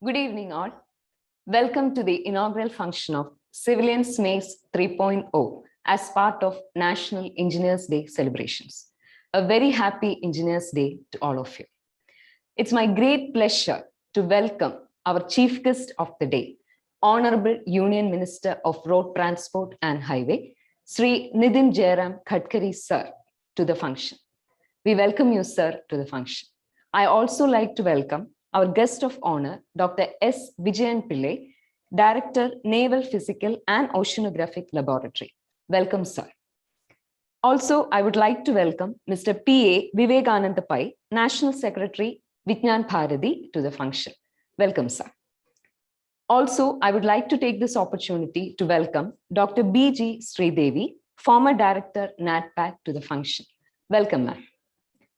Good evening, all. Welcome to the inaugural function of Civilians Mace 3.0 as part of National Engineers Day celebrations. A very happy Engineers Day to all of you. It's my great pleasure to welcome our chief guest of the day, Honorable Union Minister of Road Transport and Highway, Sri Nitin Jairam Gadkari sir, to the function. We welcome you, sir, to the function. I also like to welcome our guest of honor, Dr. S. Vijayan Pillai, Director, Naval Physical and Oceanographic Laboratory. Welcome, sir. Also, I would like to welcome Mr. P.A. Vivekananda Pai, National Secretary, Vijnan Bharati, to the function. Welcome, sir. Also, I would like to take this opportunity to welcome Dr. B.G. Sridevi, former Director, NATPAC, to the function. Welcome, ma'am.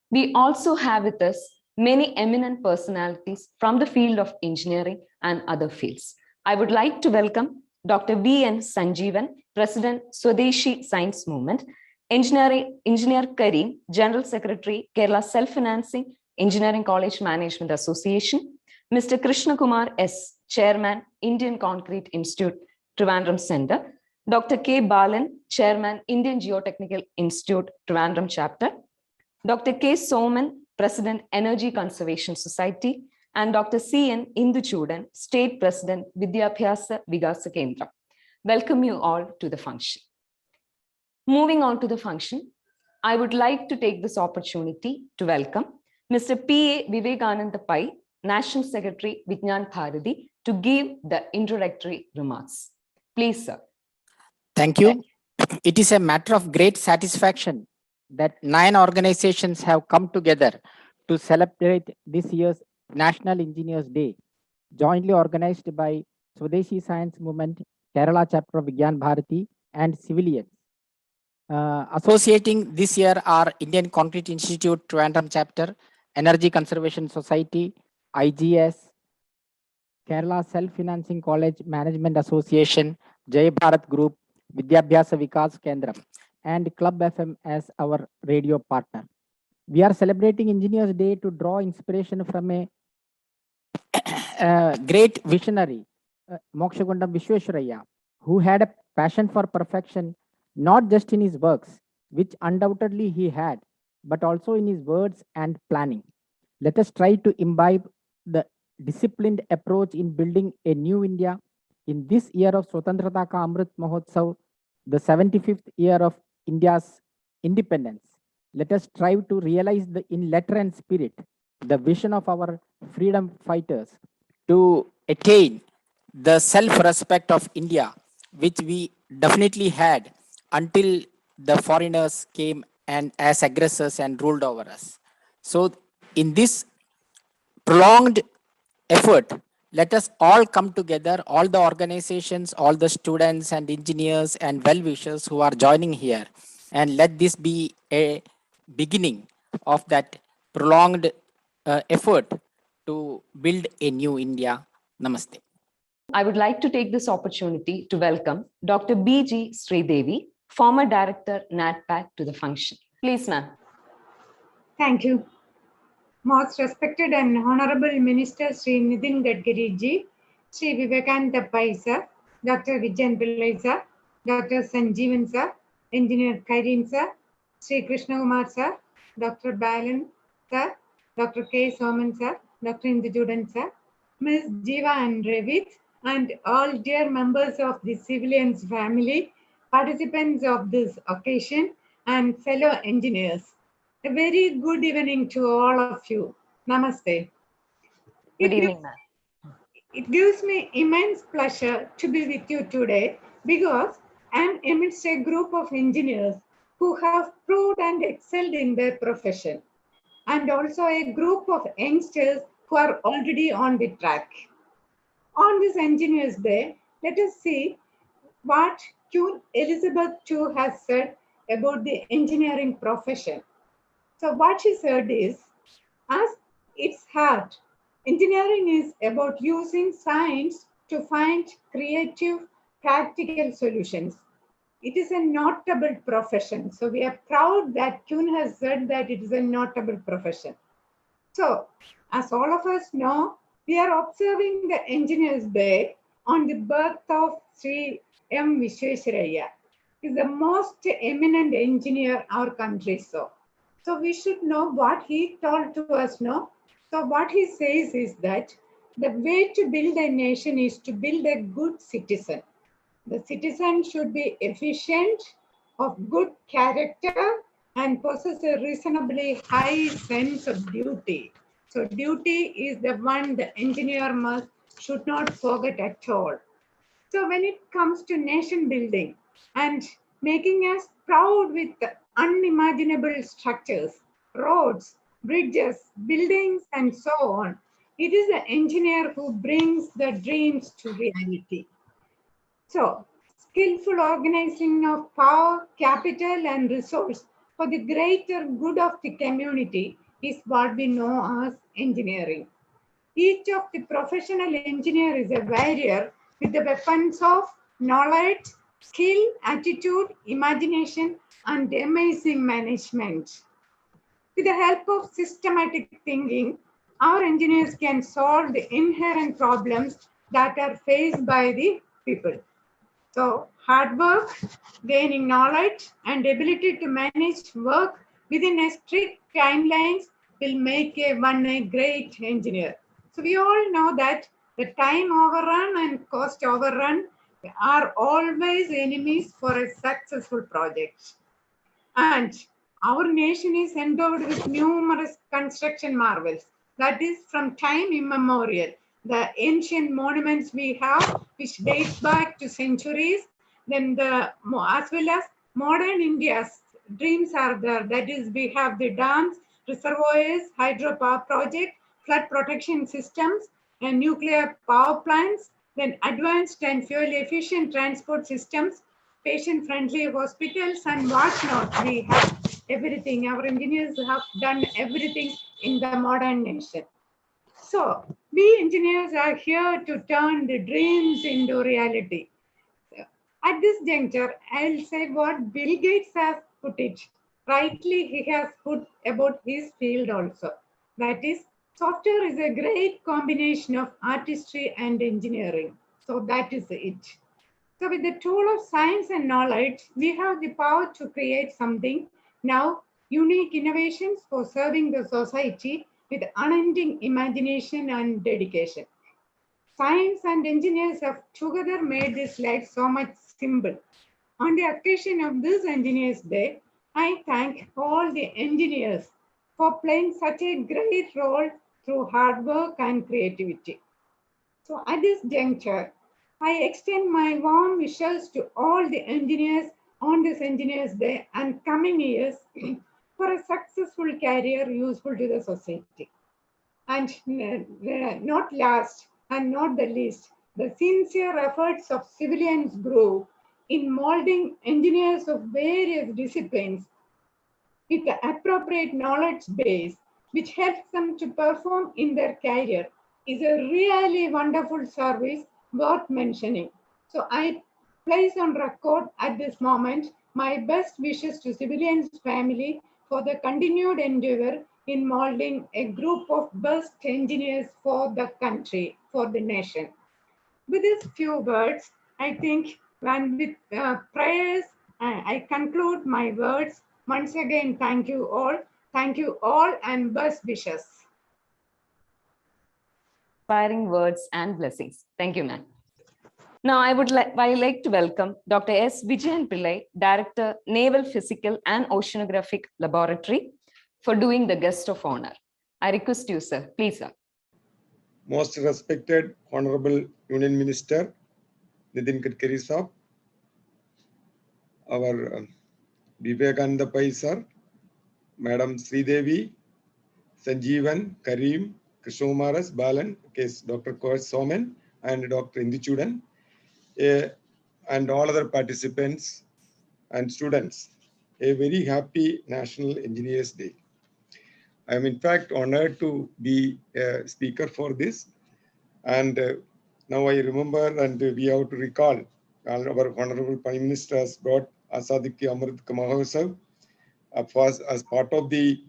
We also have with us many eminent personalities from the field of engineering and other fields. I would like to welcome Dr. V.N. Sanjeevan, President, Swadeshi Science Movement, Engineer Kareem, General Secretary, Kerala Self-Financing Engineering College Management Association, Mr. Krishna Kumar S., Chairman, Indian Concrete Institute, Trivandrum Center, Dr. K. Balan, Chairman, Indian Geotechnical Institute, Trivandrum Chapter, Dr. K. Soman, President, Energy Conservation Society, and Dr. C.N. Induchudan, State President, Vidyabhyasa Vigasa Kendra. Welcome you all to the function. Moving on to the function, I would like to take this opportunity to welcome Mr. P.A. Vivekananda Pai, National Secretary, Vijnan Bharati, to give the introductory remarks. Please, sir. Thank you. It is a matter of great satisfaction that 9 organizations have come together to celebrate this year's National Engineers Day, jointly organized by Swadeshi Science Movement, Kerala Chapter of Vijnan Bharati, and civilians. Associating this year are Indian Concrete Institute, Trivandrum Chapter, Energy Conservation Society, IGS, Kerala Self-Financing College Management Association, Jai Bharat Group, Vidyabhyasa Vikas Kendram, and Club FM as our radio partner. We are celebrating Engineers Day to draw inspiration from a great visionary, Mokshagundam Vishweswaraya, who had a passion for perfection, not just in his works, which undoubtedly he had, but also in his words and planning. Let us try to imbibe the disciplined approach in building a new India in this year of Swatantrata Ka Amrit Mahotsav, the 75th year of India's independence. Let us strive to realize in letter and spirit the vision of our freedom fighters to attain the self-respect of India, which we definitely had until the foreigners came and as aggressors and ruled over us. So in this prolonged effort, let us all come together, all the organizations, all the students and engineers and well-wishers who are joining here, and let this be a beginning of that prolonged effort to build a new India. Namaste. I would like to take this opportunity to welcome Dr. B.G. Sridevi, former Director, NATPAC, to the function. Please, ma'am. Thank you. Most respected and Honorable Minister Sri Nitin Gadkari ji, Sri Vivekananda Pai sir, Dr. Vijayan Pillai sir, Dr. Sanjeevan sir, Engineer Kareem sir, Sri Krishna Kumar sir, Dr. Balan sir, Dr. K. Soman sir, Dr. Induchudan sir, Ms. Jiva and Revit, and all dear members of the civilians family, participants of this occasion, and fellow engineers. A very good evening to all of you. Namaste. Good evening, ma'am. It gives me immense pleasure to be with you today because I am amidst a group of engineers who have proved and excelled in their profession, and also a group of youngsters who are already on the track. On this Engineers Day, let us see what Queen Elizabeth II has said about the engineering profession. So what she said is, as its heart, engineering is about using science to find creative, practical solutions. It is a notable profession. So we are proud that Queen has said that it is a notable profession. So, as all of us know, We are observing the Engineers Day on the birth of Sri M. Visvesvaraya. He is the most eminent engineer our country saw. So we should know what he told to us, no? So what he says is that the way to build a nation is to build a good citizen. The citizen should be efficient, of good character, and possess a reasonably high sense of duty. So duty is the one the engineer must should not forget at all. So when it comes to nation building and making us proud with unimaginable structures, roads, bridges, buildings, and so on, it is the engineer who brings the dreams to reality. So, skillful organizing of power, capital, and resource for the greater good of the community is what we know as engineering. Each of the professional engineer is a warrior with the weapons of knowledge, skill, attitude, imagination, and amazing management. With the help of systematic thinking, our engineers can solve the inherent problems that are faced by the people. So hard work, gaining knowledge, and ability to manage work within a strict timelines will make one a great engineer. So we all know that the time overrun and cost overrun are always enemies for a successful project. And our nation is endowed with numerous construction marvels. That is from time immemorial. The ancient monuments we have, which date back to centuries, then as well as modern India's dreams are there. That is, we have the dams, reservoirs, hydropower project, flood protection systems, and nuclear power plants, then advanced and fuel efficient transport systems, patient-friendly hospitals and whatnot. We have everything. Our engineers have done everything in the modern nation. So we engineers are here to turn the dreams into reality. So, at this juncture, I'll say what Bill Gates has put it. Rightly, he has put about his field also. That is, software is a great combination of artistry and engineering. So that is it. So with the tool of science and knowledge, we have the power to create something now, unique innovations for serving the society with unending imagination and dedication. Science and engineers have together made this life so much simple. On the occasion of this Engineers Day, I thank all the engineers for playing such a great role through hard work and creativity. So at this juncture, I extend my warm wishes to all the engineers on this Engineers Day and coming years for a successful career useful to the society. And not last and not the least, the sincere efforts of civilians group in molding engineers of various disciplines with the appropriate knowledge base, which helps them to perform in their career, is a really wonderful service worth mentioning. So I place on record at this moment my best wishes to civilians' family for the continued endeavor in molding a group of best engineers for the country, for the nation. With these few words, I think, and with prayers, I conclude my words. Once again, thank you all. Thank you all and best wishes. Inspiring words and blessings. Thank you, ma'am. Now, I would like to welcome Dr. S. Vijayan Pillai, Director, Naval Physical and Oceanographic Laboratory, for doing the guest of honor. I request you, sir. Please, sir. Most respected Honorable Union Minister Nitin Gadkari sir, our Vivekananda Pai sir, Madam Sridevi, Sanjeevan, Kareem, Krishnomaras, Balan, case Dr. Kosh Soman, and Dr. Indichudan, and all other participants and students. A very happy National Engineers Day. I am in fact honored to be a speaker for this. And now I remember, and we have to recall, our Honorable Prime Minister has brought Azadi Ki Amrit Mahotsav as part of the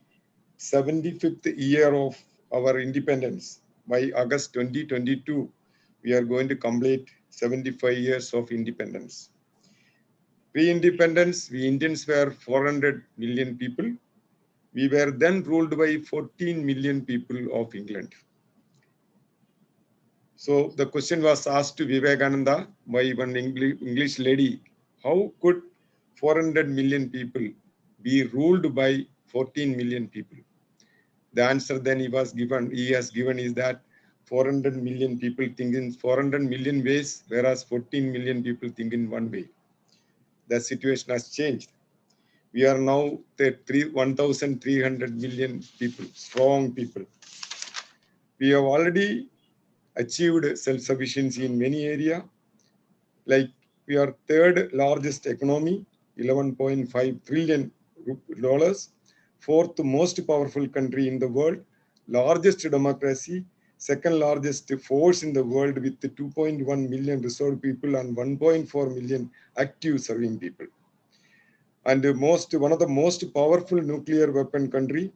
75th year of our independence. by August 2022, we are going to complete 75 years of independence. Pre-independence, we Indians were 400 million people. We were then ruled by 14 million people of England. So the question was asked to Vivekananda by one English lady, how could 400 million people be ruled by 14 million people? The answer then he has given is that 400 million people think in 400 million ways, whereas 14 million people think in one way. The situation has changed. We are now 1,300 million people, strong people. We have already achieved self-sufficiency in many areas. Like we are third largest economy, $11.5 trillion, fourth most powerful country in the world, largest democracy, second largest force in the world with 2.1 million reserved people and 1.4 million active serving people. And one of the most powerful nuclear weapon country.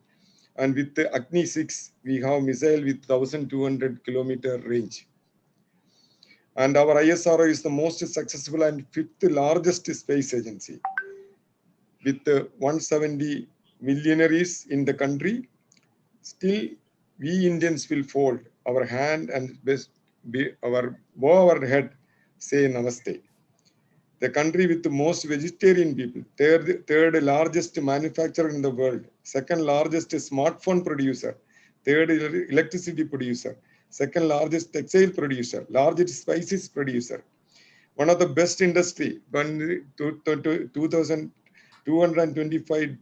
And with the Agni 6, we have missile with 1,200 kilometer range. And our ISRO is the most successful and fifth largest space agency. With 170 millionaires in the country, still we Indians will fold our hand and bow our head, say namaste. The country with the most vegetarian people, third largest manufacturer in the world, second largest smartphone producer, third electricity producer, second largest textile producer, largest spices producer, one of the best industry, $225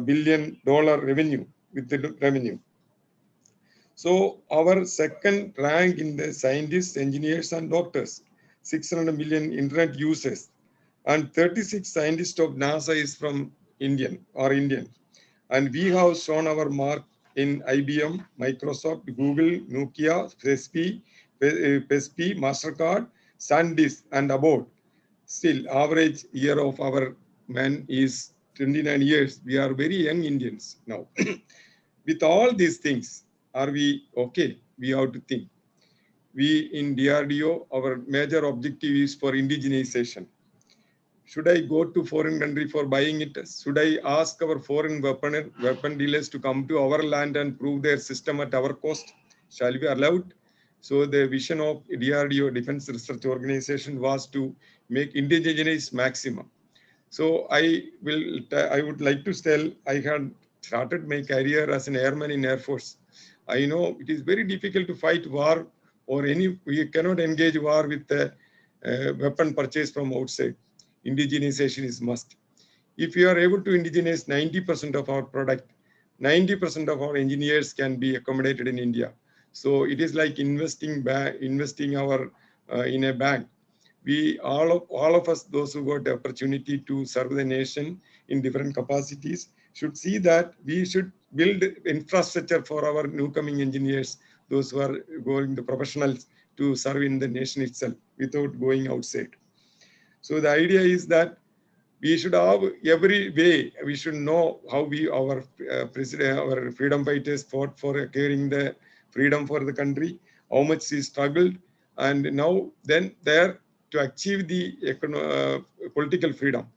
billion revenue with the revenue. So our second rank in the scientists, engineers, and doctors, 600 million internet users, and 36 scientists of NASA is from Indian. And we have shown our mark in IBM, Microsoft, Google, Nokia, PESP, MasterCard, SanDisk, and about. Still, average year of our men is 29 years. We are very young Indians now. With all these things, are we okay? We have to think. We in DRDO, our major objective is for indigenization. Should I go to foreign country for buying it? Should I ask our foreign weapon dealers to come to our land and prove their system at our cost? Shall we allow it? So the vision of DRDO, Defense Research Organization, was to make indigenize maximum. So I would like to tell, I had started my career as an airman in Air Force. I know it is very difficult to fight war we cannot engage war with the weapon purchase from outside. Indigenization is must. If we are able to indigenize 90% of our product, 90% of our engineers can be accommodated in India. So it is like investing our in a bank. We all of us, those who got the opportunity to serve the nation in different capacities, should see that we should build infrastructure for our newcoming engineers, those who are going the professionals to serve in the nation itself without going outside. So the idea is that we should have every way, we should know how our freedom fighters fought for acquiring the freedom for the country, how much he struggled, and now then there to achieve the political freedom.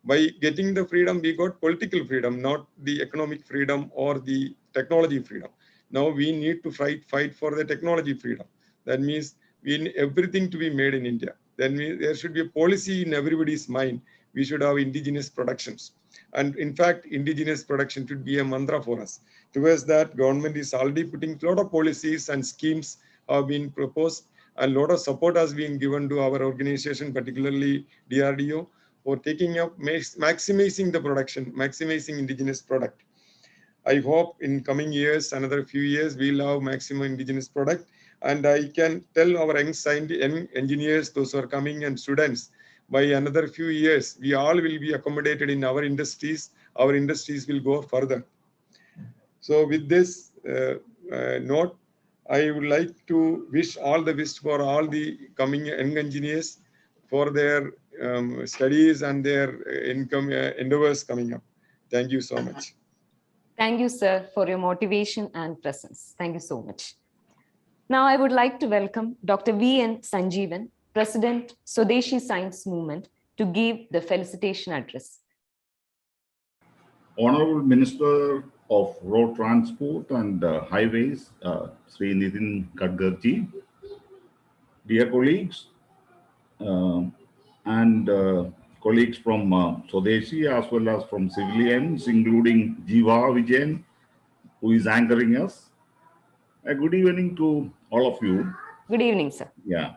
By getting the freedom, we got political freedom, not the economic freedom or the technology freedom. Now we need to fight for the technology freedom. That means we need everything to be made in India. Then there should be a policy in everybody's mind. We should have indigenous productions. And in fact, indigenous production should be a mantra for us. Towards that, government is already putting a lot of policies and schemes have been proposed. And a lot of support has been given to our organization, particularly DRDO, for taking up, maximizing the production, maximizing indigenous product. I hope in coming years, another few years, we'll have maximum indigenous product. And I can tell our young engineers, those who are coming and students, by another few years, we all will be accommodated in our industries. Our industries will go further. So with this note, I would like to wish all the best for all the coming young engineers for their studies and their endeavors coming up. Thank you so much. Thank you, sir, for your motivation and presence. Thank you so much. Now I would like to welcome Dr. V.N. Sanjeevan, President, Swadeshi Science Movement, to give the felicitation address. Honorable Minister of Road Transport and Highways, Sri Nitin Gadkarji, dear colleagues and colleagues from Swadeshi as well as from civilians, including Jiva Vijayan, who is anchoring us. A good evening to all of you. Good evening, sir. Yeah,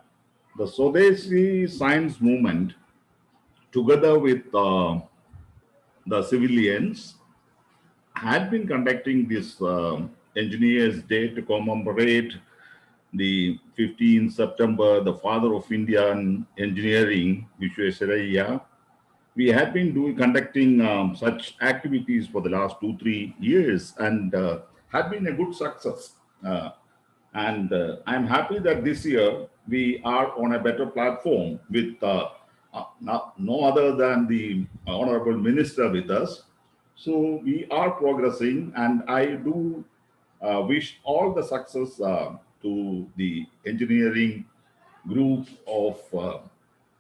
the Swadeshi Science Movement, together with the civilians, had been conducting this Engineers Day to commemorate the 15th September, the father of Indian engineering, Visvesvaraya. We have been conducting such activities for the last 2-3 years and had been a good success. I'm happy that this year we are on a better platform with no other than the Honorable Minister with us. So we are progressing, and I do wish all the success to the engineering group of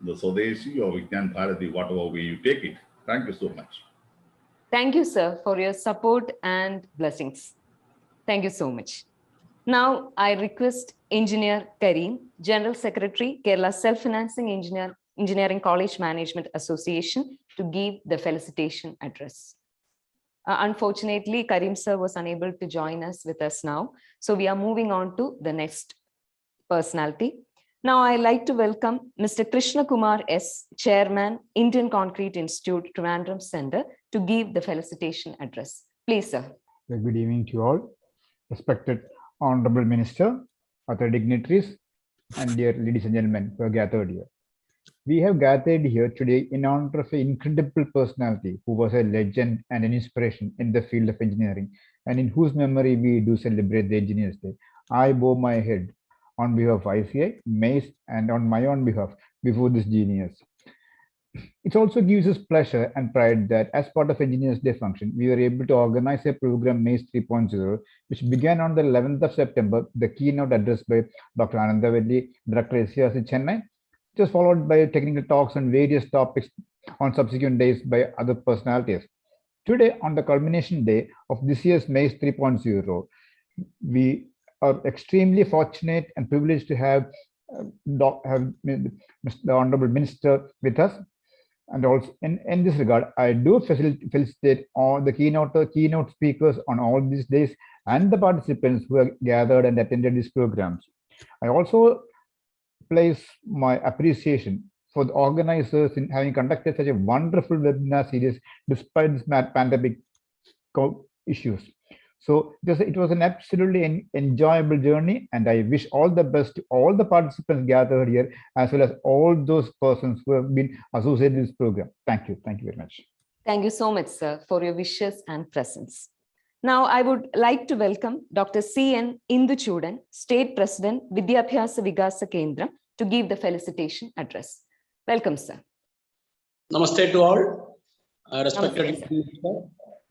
the Swadeshi or Vigyan Bharati, whatever way you take it. Thank you so much. Thank you, sir, for your support and blessings. Thank you so much. Now I request Engineer Kareem, General Secretary, Kerala Self-Financing Engineering College Management Association, to give the felicitation address. Unfortunately, Kareem sir was unable to join us with us now. So we are moving on to the next personality. Now I'd like to welcome Mr. Krishna Kumar S., Chairman, Indian Concrete Institute, Trivandrum Center, to give the felicitation address. Please, sir. Good evening to you all. Respected Honorable Minister, other dignitaries, and dear ladies and gentlemen who are gathered here. We have gathered here today in honor of an incredible personality who was a legend and an inspiration in the field of engineering, and in whose memory we do celebrate the Engineers Day. I bow my head on behalf of ICI, MACE, and on my own behalf before this genius. It also gives us pleasure and pride that as part of Engineers Day function, we were able to organize a program MACE 3.0, which began on the 11th of September, the keynote address by Dr. Anandavalli, Director SCRC Chennai. It was followed by technical talks on various topics on subsequent days by other personalities. Today, on the culmination day of this year's MACE 3.0, we are extremely fortunate and privileged to have the Honorable Minister with us. And also in this regard, I do felicitate all the keynote speakers on all these days and the participants who have gathered and attended these programs. I also place my appreciation for the organizers in having conducted such a wonderful webinar series despite this pandemic issues. So it was an absolutely enjoyable journey, and I wish all the best to all the participants gathered here, as well as all those persons who have been associated with this program. Thank you. Thank you very much. Thank you so much, sir, for your wishes and presence. Now, I would like to welcome Dr. C.N. Induchudan, State President, Vidyabhyasa Vigasa Kendram, to give the felicitation address. Welcome, sir. Namaste to all. Respected Minister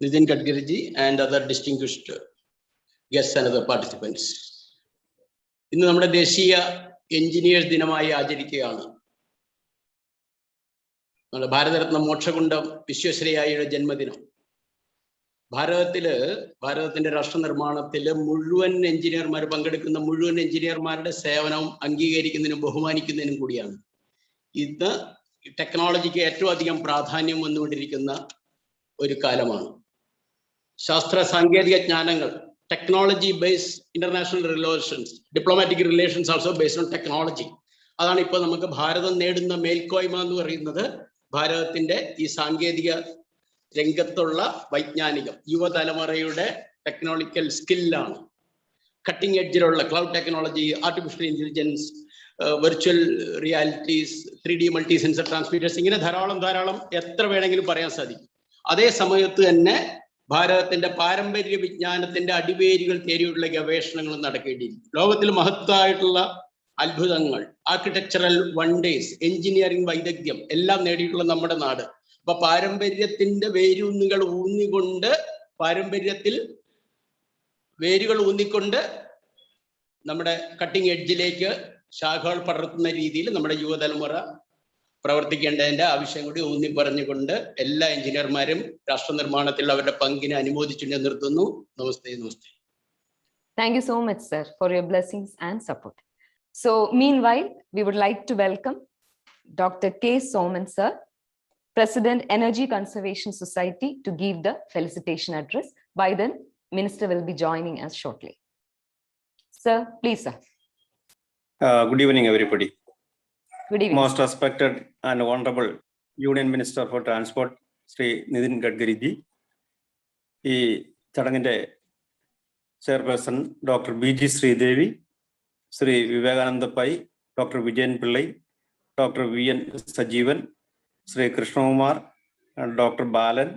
Nitin Gadkariji and other distinguished guests and other participants. ഇന്ന് നമ്മുടെ ദേശീയ engineers ദിനമായി ആചരിക്കുകയാണ്. നമ്മുടെ ഭാരതരത്ന മോക്ഷകുണ്ടം വിശ്വേശ്വരയ്യയുടെ ജന്മദിനം. ഭാരതത്തിന്റെ രാഷ്ട്ര നിർമ്മാണത്തില് മുഴുവൻ എഞ്ചിനീയർമാർ പങ്കെടുക്കുന്ന മുഴുവൻ എഞ്ചിനീയർമാരുടെ സേവനം അംഗീകരിക്കുന്നതിനും ബഹുമാനിക്കുന്നതിനും കൂടിയാണ്. ഇന്ന് ടെക്നോളജിക്ക് ഏറ്റവും അധികം പ്രാധാന്യം വന്നുകൊണ്ടിരിക്കുന്ന ഒരു കാലമാണ്. ശാസ്ത്ര സാങ്കേതിക ജ്ഞാനങ്ങൾ, technology based international relations, diplomatic relations also based on technology. അതാണ് ഇപ്പോൾ നമുക്ക് ഭാരതം നേടുന്ന മേൽക്കോയ്മ എന്ന് പറയുന്നത്. ഭാരതത്തിന്റെ ഈ സാങ്കേതിക രംഗത്തുള്ള വൈജ്ഞാനികം യുവതലമുറയുടെ ടെക്നോളജിക്കൽ സ്കില്ലാണ്. കട്ടിംഗ് എഡ്ജിലുള്ള cloud technology, artificial intelligence, virtual realities, 3D multi sensor transmitters, ഇങ്ങനെ ധാരാളം എത്ര വേണമെങ്കിലും പറയാൻ സാധിക്കും. അതേ സമയത്ത് തന്നെ ഭാരതത്തിന്റെ പാരമ്പര്യ വിജ്ഞാനത്തിന്റെ അടിവേരുകൾ തേടിയുള്ള ഗവേഷണങ്ങൾ നടക്കേണ്ടിയിരിക്കും. ലോകത്തിൽ മഹത്തായിട്ടുള്ള അത്ഭുതങ്ങൾ, ആർക്കിടെക്ചറൽ വണ്ടേഴ്സ്, എഞ്ചിനീയറിംഗ് വൈദഗ്ധ്യം എല്ലാം നേടിയിട്ടുള്ള നമ്മുടെ നാട്. അപ്പൊ പാരമ്പര്യത്തിന്റെ വേരുകൾ ഊന്നിക്കൊണ്ട് നമ്മുടെ കട്ടിംഗ് എഡ്ജിലേക്ക് ശാഖകൾ പടർത്തുന്ന രീതിയിൽ നമ്മുടെ യുവതലമുറ പ്രവർത്തിക്കേണ്ടതിന്റെ ആവശ്യം കൂടി ഊന്നി പറഞ്ഞുകൊണ്ട് എല്ലാ എഞ്ചിനീയർമാരും രാഷ്ട്ര നിർമ്മാണത്തിൽ അവരുടെ പങ്കിനെ അനുമോദിച്ചു നിർത്തുന്നു. നമസ്തേ നമസ്തേ. Thank you so much, sir, for your blessings and support. So, meanwhile, we would like to welcome Dr. K. Soman, sir, President, Energy Conservation Society, to give the felicitation address. By then, Minister will be joining us shortly. Sir, please, sir. Good evening, everybody. Good evening. Most respected and honorable Union Minister for Transport, Sri Nitin Gadkari ji, ഈ ചടങ്ങിന്റെ chairperson doctor B G. Sreedevi, Shri Vivekananda Pai, doctor Vijayan Pillai, doctor V N. Sajeevan, Shri Krishnakumar, doctor Balan,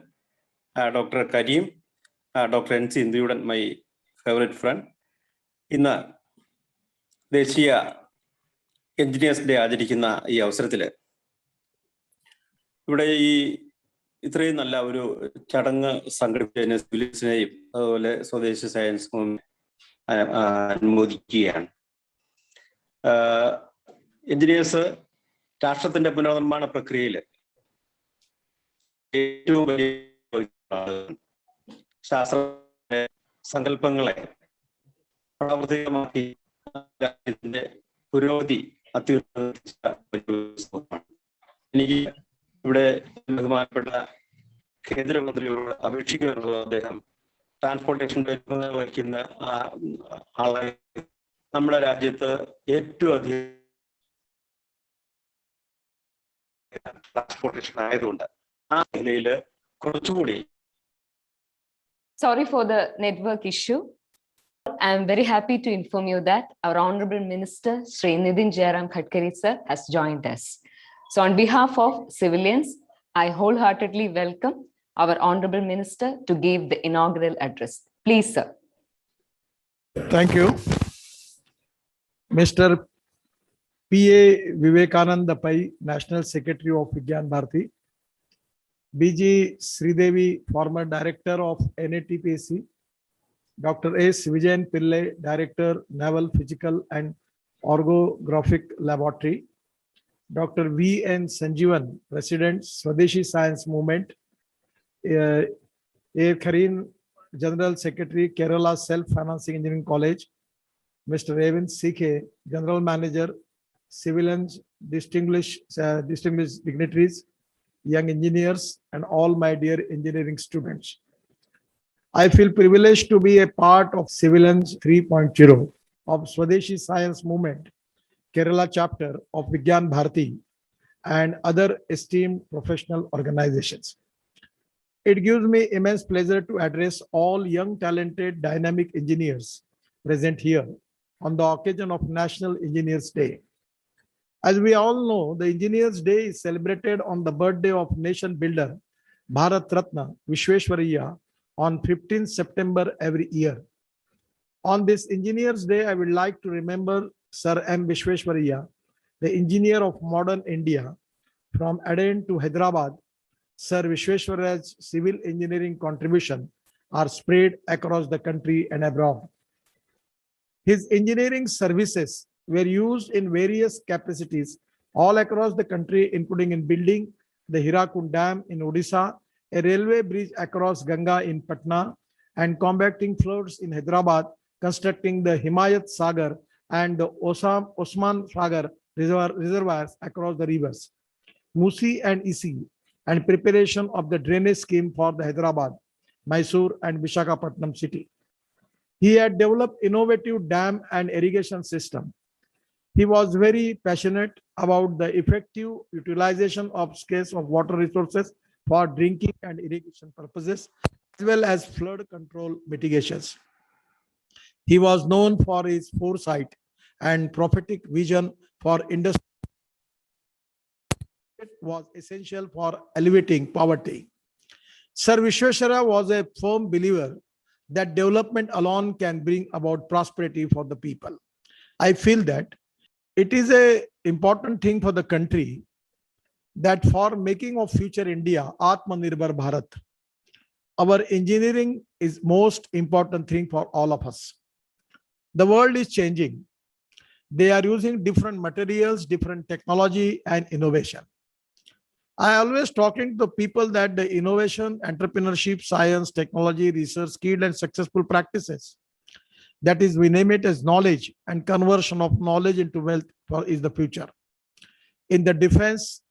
doctor Karim, doctor N C. ഇന്ദുയുടൻ, my favourite friend. ഇന്ന് ദേശീയ engineers day ആചരിക്കുന്ന ഈ അവസരത്തിൽ ഇവിടെ ഇത്രയും നല്ല ഒരു ചടങ്ങ് സംഘടിപ്പിച്ചതിന് സിവിലിയൻസിനെയും അതുപോലെ സ്വദേശി സയൻസ് അനുമോദിക്കുകയാണ്. എഞ്ചിനീയേഴ്സ് രാഷ്ട്രത്തിന്റെ പുനർനിർമ്മാണ പ്രക്രിയയിൽ ഏറ്റവും വലിയ ശാസ്ത്ര സങ്കല്പങ്ങളെ പ്രാവർത്തികമാക്കി രാജ്യത്തിന്റെ പുരോഗതി എനിക്ക് ഇവിടെ ബഹുമാനപ്പെട്ട കേന്ദ്രമന്ത്രിയോട് അപേക്ഷിക്കുന്നുള്ളത്, അദ്ദേഹം ട്രാൻസ്പോർട്ടേഷൻ വഹിക്കുന്ന ആളെ നമ്മുടെ രാജ്യത്ത് ഏറ്റവും അധികം ട്രാൻസ്പോർട്ടേഷൻ ആയതുകൊണ്ട് ആ നിലയിൽ കുറച്ചുകൂടി. Sorry for the network issue. I am very happy to inform you that our Honorable Minister, Sri Nitin Jairam Gadkari, sir, has joined us. So on behalf of civilians, I wholeheartedly welcome our Honorable Minister to give the inaugural address. Please, sir. Thank you. Mr. P.A. Vivekananda Pai, National Secretary of Vigyan Bharati, B.G. Sridevi, former Director of NATPC, Dr. S. Vijayan Pillai, Director, Naval Physical and Orographic Laboratory, Dr. V.N. Sanjeevan, President, Swadeshi Science Movement, A. Karim, General Secretary, Kerala Self-Financing Engineering College, Mr. Ravind C.K., General Manager, Civilians, distinguished dignitaries, young engineers, and all my dear engineering students. I feel privileged to be a part of Civilians 3.0 of Swadeshi Science Movement, Kerala chapter of Vigyan Bharati, and other esteemed professional organizations. It gives me immense pleasure to address all young, talented, dynamic engineers present here on the occasion of National Engineers Day. As we all know, the Engineers Day is celebrated on the birthday of nation builder Bharat Ratna Vishweshwaraya on 15th September every year. On this Engineers Day, I would like to remember Sir M. Vishweshwaraya, the engineer of modern India. From Aden to Hyderabad, Sir Vishweshwaraya's civil engineering contribution are spread across the country and abroad. His engineering services were used in various capacities all across the country, including in building the Hirakund Dam in Odisha, a railway bridge across Ganga in Patna, and combating floods in Hyderabad, constructing the Himayat Sagar and the Osman Sagar reservoirs across the rivers, Musi and Isi, and preparation of the drainage scheme for the Hyderabad, Mysore, and Visakhapatnam city. He had developed innovative dam and irrigation system. He was very passionate about the effective utilization of scarce of water resources for drinking and irrigation purposes, as well as flood control mitigations. He was known for his foresight and prophetic vision for industry. It was essential for alleviating poverty. Sir Vishweshwaraya was a firm believer that development alone can bring about prosperity for the people. I feel that it is an important thing for the country that for making of future India, Atmanirbhar Bharat, our engineering is most important thing for all of us. The world is changing. They are using different materials, different technology and innovation. I always talking to people that the innovation, entrepreneurship, science, technology, research, skilled and successful practices. That is, we name it as knowledge, and conversion of knowledge into wealth is the future. In the defense,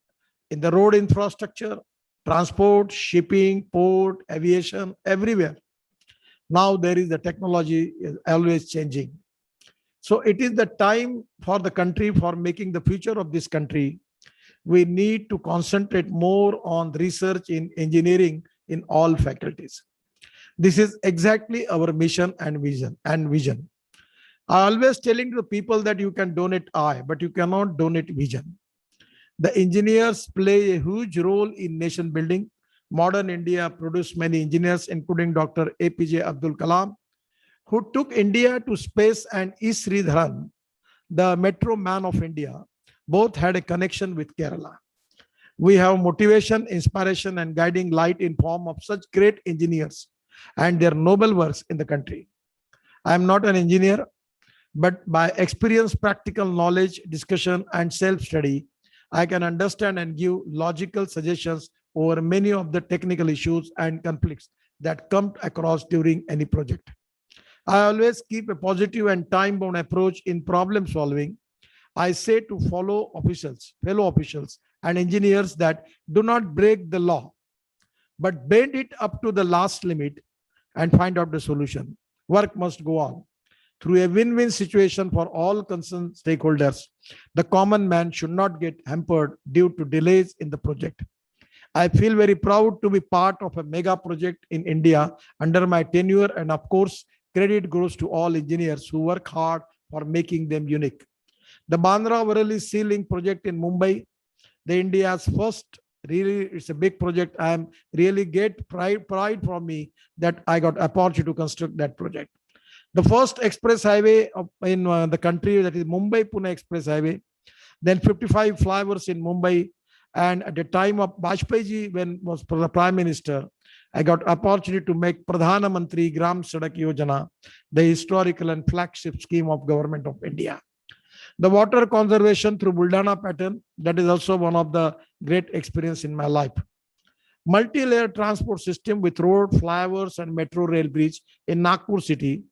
in the road infrastructure, transport, shipping, port, aviation, everywhere. Now there is the technology is always changing. So it is the time for the country, for making the future of this country. We need to concentrate more on research in engineering in all faculties. This is exactly our mission and vision. I always telling to the people that you can donate eye, but you cannot donate vision. The engineers play a huge role in nation building. Modern India produced many engineers, including Dr. APJ Abdul Kalam, who took India to space, and E. Sridharan, the metro man of India. Both had a connection with Kerala. We have motivation, inspiration, and guiding light in form of such great engineers and their noble works in the country. I am not an engineer, but by experience, practical knowledge, discussion, and self-study, I can understand and give logical suggestions over many of the technical issues and conflicts that come across during any project. I always keep a positive and time-bound approach in problem solving. I say to fellow officials and engineers that do not break the law, but bend it up to the last limit and find out the solution. Work must go on through a win-win situation for all concerned stakeholders. The common man should not get hampered due to delays in the project. I feel very proud to be part of a mega project in India under my tenure, and of course, credit goes to all engineers who work hard for making them unique. The Bandra-Worli Sea Link project in Mumbai, the India's first, really, it's a big project. I am really get pride from me that I got opportunity to construct that project. The first express highway in the country, that is Mumbai-Pune Express Highway, then 55 flyovers in Mumbai. And at the time of Vajpayee, when was the Prime Minister, I got opportunity to make Pradhana Mantri Gram Sadak Yojana, the historical and flagship scheme of Government of India. The water conservation through Buldana pattern, that is also one of the great experience in my life. Multi-layer transport system with road, flyovers and metro rail bridge in Nagpur city.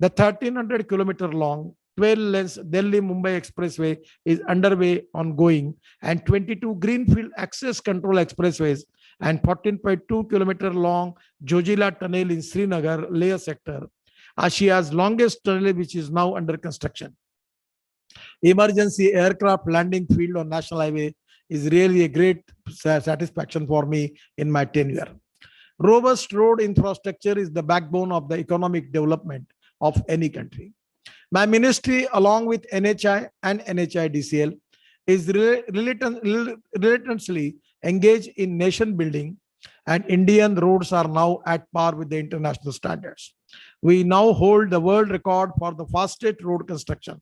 The 1300 kilometer long, 12 lanes Delhi-Mumbai Expressway is underway ongoing, and 22 greenfield access control expressways and 14.2 kilometer long Jojila tunnel in Srinagar, Leh sector, Asia's longest tunnel, which is now under construction. Emergency aircraft landing field on National Highway is really a great satisfaction for me in my tenure. Robust road infrastructure is the backbone of the economic development of any country. My ministry, along with NHI and NHIDCL, is relentlessly engaged in nation building, and Indian roads are now at par with the international standards. We now hold the world record for the fastest road construction.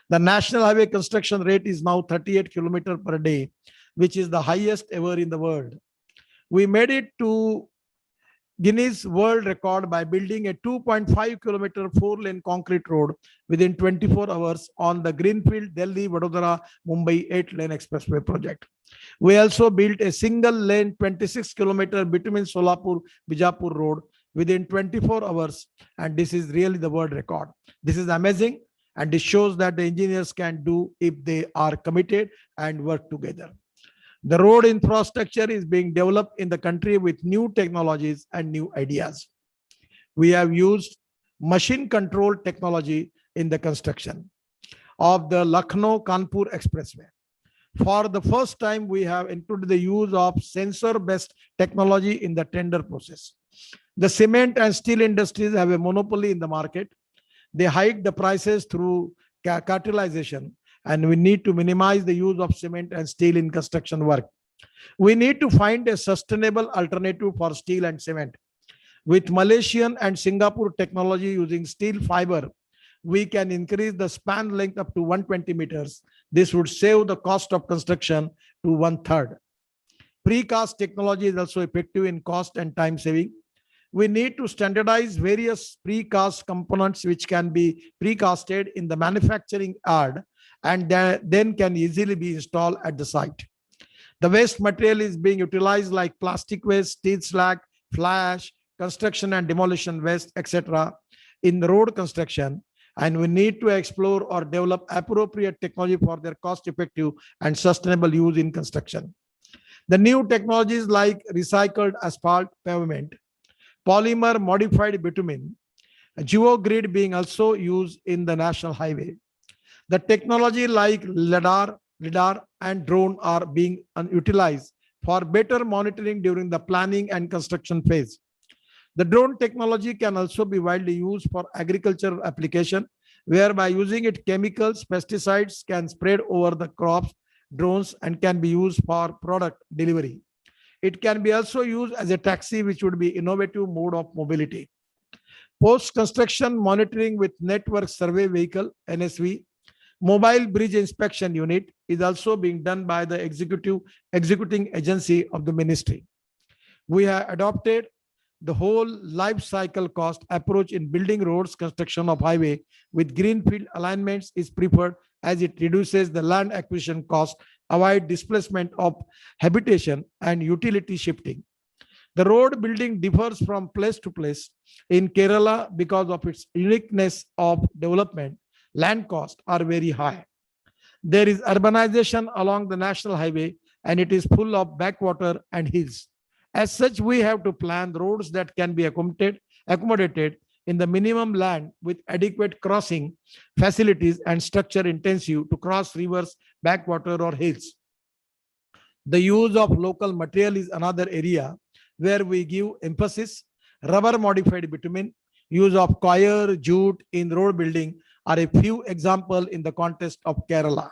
The national highway construction rate is now 38 kilometers per day, which is the highest ever in the world. We made it to Guinness World Record by building a 2.5 kilometer 4-lane concrete road within 24 hours on the Greenfield Delhi Vadodara Mumbai 8-lane expressway project. We also built a single lane 26 kilometer bitumen Solapur Bijapur road within 24 hours, and this is really the world record. This is amazing, and it shows that the engineers can do if they are committed and work together. The road infrastructure is being developed in the country with new technologies and new ideas. We have used machine control technology in the construction of the Lucknow-Kanpur Expressway. For the first time, we have included the use of sensor-based technology in the tender process. The cement and steel industries have a monopoly in the market. They hike the prices through cartelization, and we need to minimize the use of cement and steel in construction work. We need to find a sustainable alternative for steel and cement. With Malaysian and Singapore technology using steel fiber, we can increase the span length up to 120 meters. This would save the cost of construction to 1/3. Precast technology is also effective in cost and time saving. We need to standardize various precast components which can be precasted in the manufacturing yard and then can easily be installed at the site. The waste material is being utilized like plastic waste, steel slag, fly ash, construction and demolition waste, etc. in the road construction, and we need to explore or develop appropriate technology for their cost-effective and sustainable use in construction. The new technologies like recycled asphalt pavement, polymer modified bitumen, geogrid being also used in the national highway. The technology like LiDAR and drone are being utilized for better monitoring during the planning and construction phase. The drone technology can also be widely used for agricultural application, whereby using it chemicals, pesticides can spread over the crops, drones, and can be used for product delivery. It can be also used as a taxi, which would be innovative mode of mobility. Post-construction monitoring with network survey vehicle, NSV, mobile bridge inspection unit is also being done by the executing agency of the ministry. We have adopted the whole life cycle cost approach in building roads. Construction of highway with greenfield alignments is preferred as it reduces the land acquisition cost, avoid displacement of habitation and utility shifting. The road building differs from place to place. In Kerala, because of its uniqueness of development, land costs are very high. There is urbanization along the national highway and it is full of backwater and hills. As such, we have to plan roads that can be accommodated in the minimum land with adequate crossing facilities and structure intensive to cross rivers, backwater or hills. The use of local material is another area where we give emphasis. Rubber modified bitumen, use of coir, jute in road building are a few examples in the context of Kerala.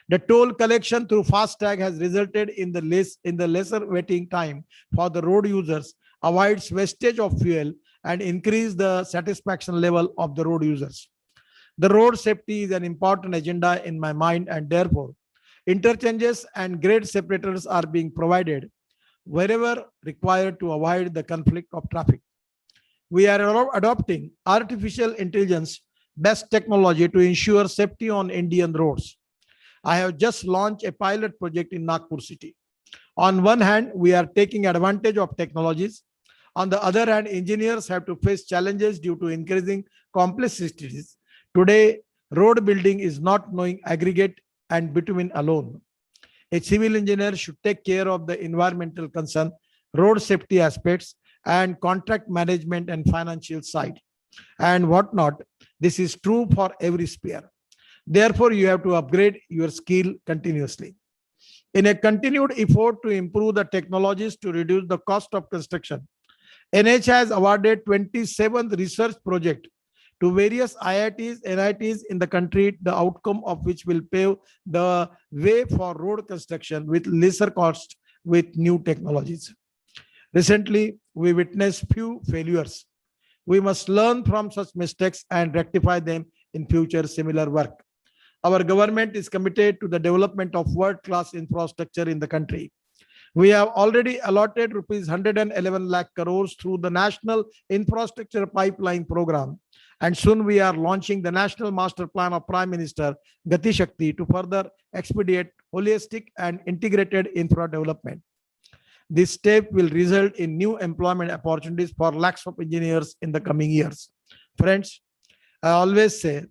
The toll collection through FASTag has resulted in the lesser waiting time for the road users, avoids wastage of fuel, and increase the satisfaction level of the road users. The road safety is an important agenda in my mind, and therefore, interchanges and grade separators are being provided wherever required to avoid the conflict of traffic. We are adopting artificial intelligence best technology to ensure safety on Indian roads. I have just launched a pilot project in Nagpur city. On one hand, we are taking advantage of technologies. On the other hand, engineers have to face challenges due to increasing complexities. Today, road building is not knowing aggregate and bitumen alone. A civil engineer should take care of the environmental concern, road safety aspects, and contract management and financial side, and whatnot. This is true for every sphere. Therefore, you have to upgrade your skill continuously. In a continued effort to improve the technologies to reduce the cost of construction, NH has awarded 27th research project to various IITs, NITs in the country, the outcome of which will pave the way for road construction with lesser cost with new technologies. Recently, we witnessed few failures. We must learn from such mistakes and rectify them in future similar work. Our government is committed to the development of world-class infrastructure in the country. We have already allotted rupees 111 lakh crores through the National Infrastructure Pipeline Program, and soon we are launching the National Master Plan of Prime Minister Gati Shakti to further expedite holistic and integrated infra development. This step will result in new employment opportunities for lakhs of engineers in the coming years. Friends, I always say,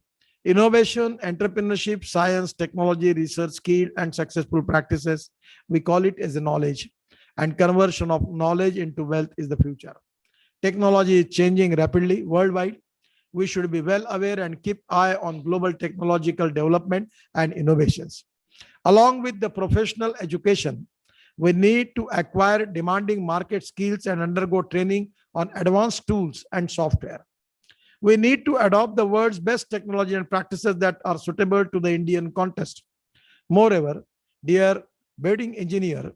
innovation, entrepreneurship, science, technology, research, skill, and successful practices, we call it as a knowledge, and conversion of knowledge into wealth is the future. Technology is changing rapidly worldwide. We should be well aware and keep eye on global technological development and innovations. Along with the professional education, we need to acquire demanding market skills and undergo training on advanced tools and software. We need to adopt the world's best technology and practices that are suitable to the Indian context. Moreover, dear budding engineer,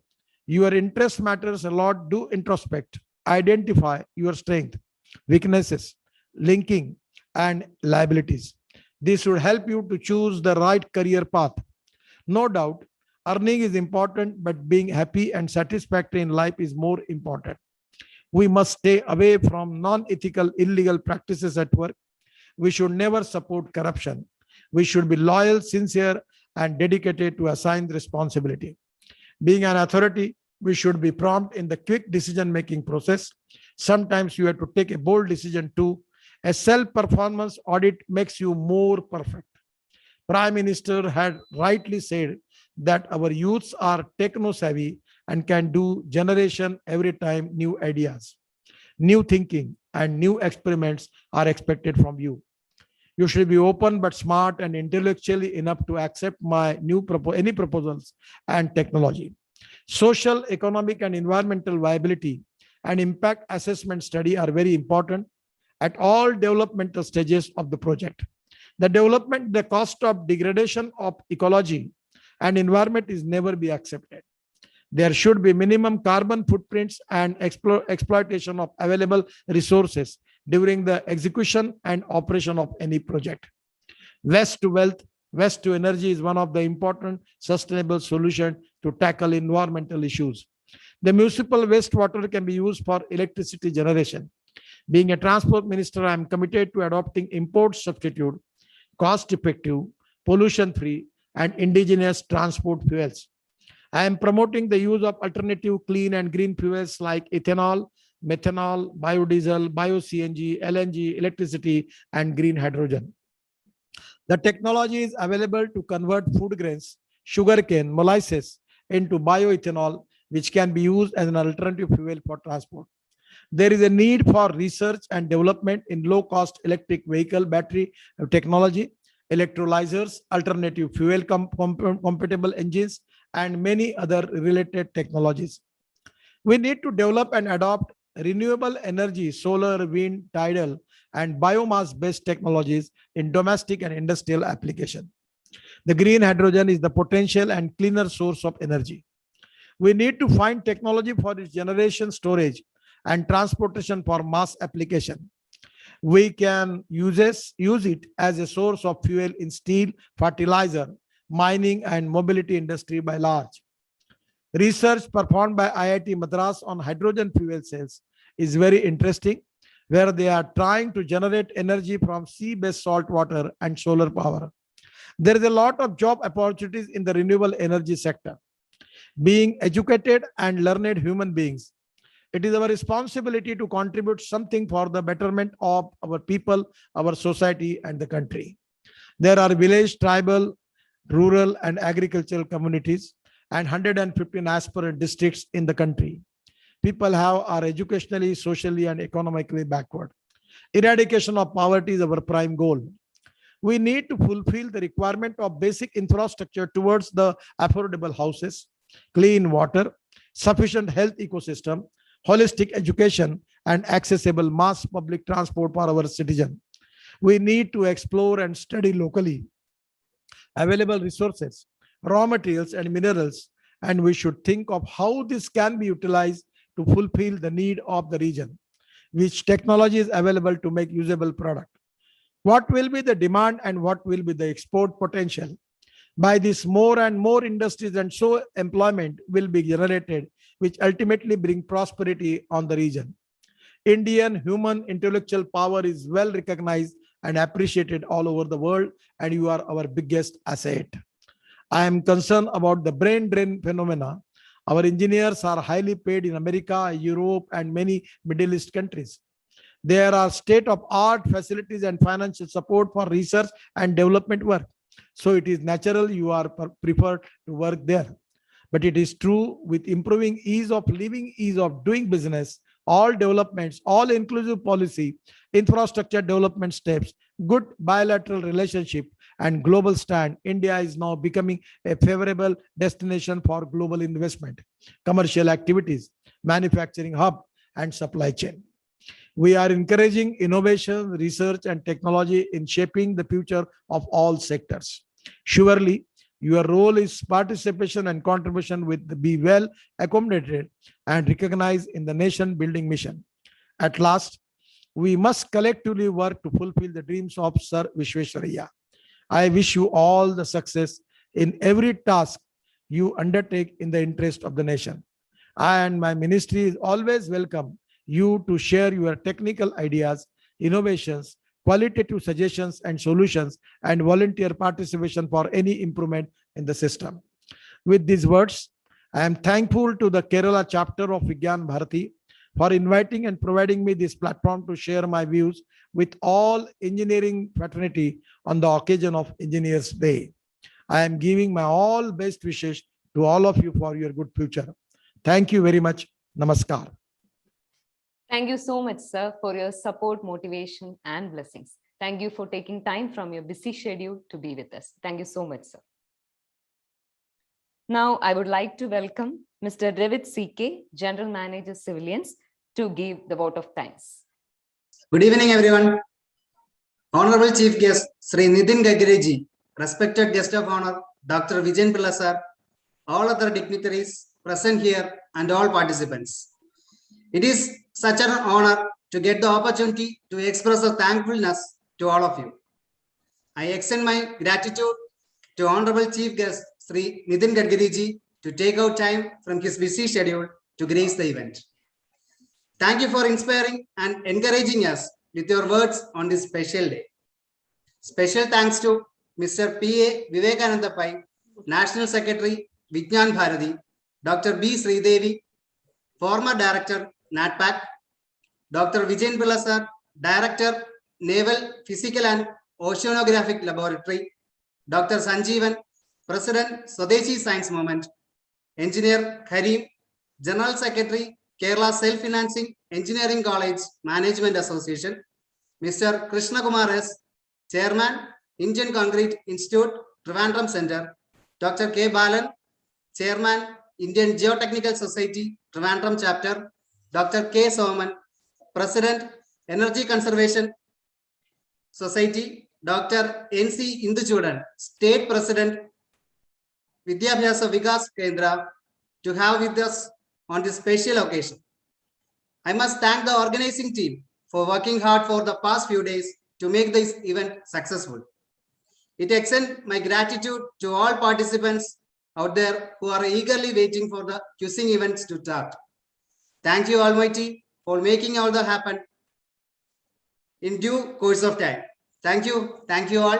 your interest matters a lot. Do introspect, identify your strength, weaknesses, linking, and liabilities. This will help you to choose the right career path. No doubt, earning is important, but being happy and satisfactory in life is more important. We must stay away from non-ethical, illegal practices at work. We should never support corruption. We should be loyal, sincere, and dedicated to assigned responsibility. Being an authority, we should be prompt in the quick decision-making process. Sometimes you have to take a bold decision too. A self-performance audit makes you more perfect. Prime Minister had rightly said that our youths are techno-savvy and can do generation every time new ideas, new thinking, and new experiments are expected from you. You should be open but smart and intellectually enough to accept my any proposals and technology. Social, economic, and environmental viability and impact assessment study are very important at all developmental stages of the project. The cost of degradation of ecology and environment is never be accepted. There should be minimum carbon footprints and exploitation of available resources during the execution and operation of any project. Waste to wealth, waste to energy is one of the important sustainable solutions to tackle environmental issues. The municipal wastewater can be used for electricity generation. Being a transport minister, I am committed to adopting import substitute, cost-effective, pollution-free, and indigenous transport fuels. I am promoting the use of alternative clean and green fuels like ethanol, methanol, biodiesel, bio-CNG, LNG, electricity, and green hydrogen. The technology is available to convert food grains, sugarcane, molasses into bioethanol, which can be used as an alternative fuel for transport. There is a need for research and development in low-cost electric vehicle battery technology, electrolyzers, alternative fuel compatible engines, and many other related technologies. We need to develop and adopt renewable energy, solar, wind, tidal, and biomass-based technologies in domestic and industrial application. The green hydrogen is the potential and cleaner source of energy. We need to find technology for its generation, storage, and transportation for mass application. We can use it as a source of fuel in steel, fertilizer, mining, and mobility industry by large. Research performed by IIT Madras on hydrogen fuel cells is very interesting, where they are trying to generate energy from sea-based salt water and solar power. There is a lot of job opportunities in the renewable energy sector. Being educated and learned human beings, it is our responsibility to contribute something for the betterment of our people, our society, and the country. There are village, tribal, rural, and agricultural communities and 115 aspirant districts in the country. People are educationally, socially, and economically backward. Eradication of poverty is our prime goal. We need to fulfill the requirement of basic infrastructure towards the affordable houses, clean water, sufficient health ecosystem, holistic education, and accessible mass public transport for our citizens. We need to explore and study locally available resources, raw materials, and minerals, and we should think of how this can be utilized to fulfill the need of the region, which technology is available to make usable product. What will be the demand and what will be the export potential? By this, more and more industries and so employment will be generated, which ultimately bring prosperity on the region. Indian human intellectual power is well recognized and appreciated all over the world, and you are our biggest asset. I am concerned about the brain drain phenomena. Our engineers are highly paid in America, Europe, and many Middle East countries. There are state-of-art facilities and financial support for research and development work. So it is natural you are preferred to work there. But it is true with improving ease of living, ease of doing business, all developments, all inclusive policy, infrastructure development steps, good bilateral relationship, and global stand, India is now becoming a favorable destination for global investment, commercial activities, manufacturing hub, and supply chain. We are encouraging innovation, research, and technology in shaping the future of all sectors. Surely, your role is participation and contribution will be well accommodated and recognized in the nation building mission. At last, we must collectively work to fulfill the dreams of Sir Visvesvaraya. I wish you all the success in every task you undertake in the interest of the nation. I and my ministry is always welcome you to share your technical ideas, innovations, qualitative suggestions and solutions, and volunteer participation for any improvement in the system. With these words, I am thankful to the Kerala chapter of Vigyan Bharati for inviting and providing me this platform to share my views with all engineering fraternity on the occasion of Engineers Day. I am giving my all best wishes to all of you for your good future. Thank you very much. Namaskar. Thank you so much, sir, for your support, motivation, and blessings. Thank you for taking time from your busy schedule to be with us. Thank you so much, sir. Now, I would like to welcome Mr. Revit CK, General Manager Civilians, to give the vote of thanks. Good evening, everyone. Honorable Chief Guest, Sri Nidhin Gadgiri, respected guest of honor, Dr. Vijayan Pilla sir, all other dignitaries present here, and all participants. It is such an honor to get the opportunity to express a thankfulness to all of you. I extend my gratitude to Honorable Chief Guest, Sri Nidhin Gadgiri, to take out time from his busy schedule to grace the event. Thank you for inspiring and encouraging us with your words on this special day. Special thanks to Mr. P.A. Vivekananda Pai, National Secretary, Vigyan Bharati, Dr. B. Sridevi, former Director, NATPAC, Dr. Vijayan Pilla sir, Director, Naval Physical and Oceanographic Laboratory, Dr. Sanjeevan, President, Swadeshi Science Movement, Engineer Karim, General Secretary, Kerala Self-Financing Engineering College Management Association, Mr. Krishna Kumar S., Chairman, Indian Concrete Institute, Trivandrum Center, Dr. K. Balan, Chairman, Indian Geotechnical Society, Trivandrum Chapter, Dr. K. Soman, President, Energy Conservation Society, Dr. N.C. Induchudan, State President, Vidyabhyasa Vikas Kendra, to have with us on this special occasion. I must thank the organizing team for working hard for the past few days to make this event successful. It extends my gratitude to all participants out there who are eagerly waiting for the quizzing events to start. Thank you, Almighty, for making all that happen in due course of time. Thank you all.